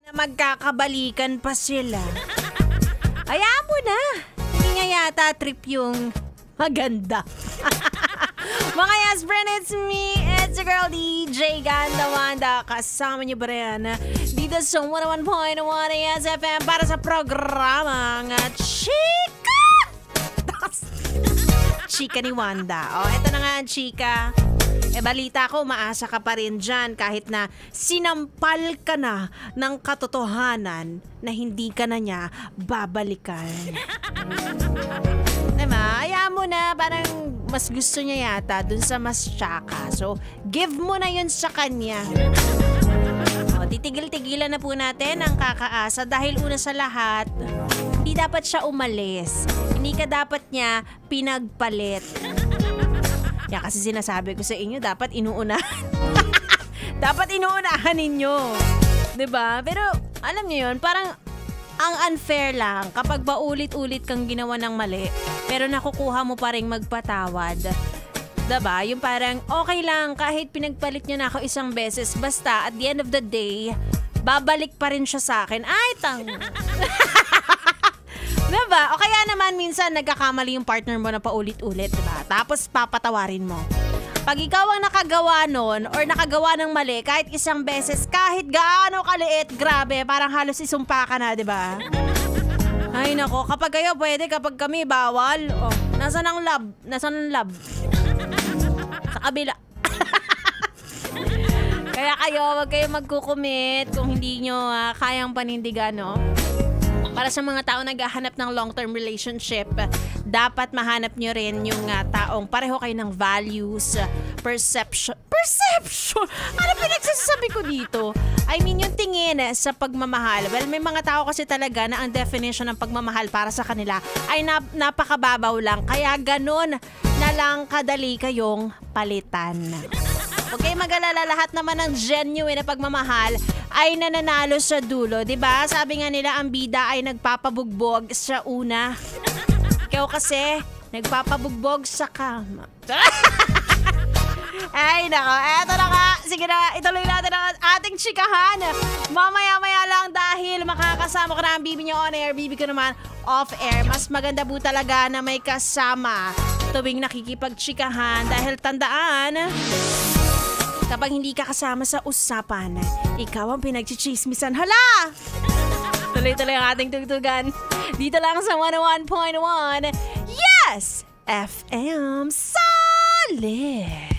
Magkakabalikan pa sila. Hayaan mo na. Hindi niya yata trip yung maganda. Mga yes, friend, it's me. It's your girl, DJ Ganda Wanda. Kasama niyo ba rin dito sa 101.1 Yes FM para sa programang Chika! Chika ni Wanda. O, eto na nga, Chika. Balita ko, maasa ka pa rin dyan kahit na sinampal ka na ng katotohanan na hindi ka na niya babalikan. Diba? Ayaw mo na, parang mas gusto niya yata dun sa mas tsaka. So, give mo na yun sa kanya. O, titigil-tigilan na po natin ang kakaasa dahil una sa lahat, hindi dapat siya umalis. Hindi ka dapat niya pinagpalit. Kaya kasi sinasabi ko sa inyo, dapat inuunahan. Dapat inuunahan ninyo. 'Di ba? Pero alam niyo yun, parang ang unfair lang kapag paulit-ulit kang ginawa ng mali, pero nakukuha mo pa rin magpatawad. 'Di ba? Yung parang okay lang kahit pinagpalit niyo na ako isang beses, basta at the end of the day, babalik pa rin siya sa akin. Ay, tang. Diba? O kaya naman minsan nagkakamali yung partner mo na paulit-ulit, diba? Tapos papatawarin mo. Pag ikaw ang nakagawa nun or nakagawa ng mali kahit isang beses, kahit gaano kaliit, grabe, parang halos isumpa ka na, diba? Ay nako, kapag kayo pwede, kapag kami bawal. Oh, nasaan ang love? Nasaan ang love? Sa kabila. Kaya kayo, wag kayo magkukumit kung hindi nyo kayang panindigan, no? Para sa mga tao naghahanap ng long-term relationship, dapat mahanap nyo rin yung taong pareho kayo ng values, perception? Ano pinagsasabi ko dito? I mean, yung tingin sa pagmamahal. Well, may mga tao kasi talaga na ang definition ng pagmamahal para sa kanila ay napakababaw lang. Kaya ganun na lang kadali kayong palitan. Okay, mag-alala, lahat naman ng genuine na pagmamahal ay nananalo sa dulo. 'Di ba? Sabi nga nila, ang bida ay nagpapabugbog sa una. Ikaw kasi, nagpapabugbog sa kama. Ay, nako. Eto na nga. Sige na, ituloy natin ang ating chikahan. Mamaya-maya lang dahil makakasama ko na ang bibi niyo on air, bibi ko naman off air. Mas maganda po talaga na may kasama tuwing nakikipagchikahan dahil tandaan, kapag hindi ka kasama sa usapan, ikaw ang pinagchichismisan. Hala! Tuloy-tuloy ang ating tugtugan. Dito lang sa 101.1 Yes! FM Solid!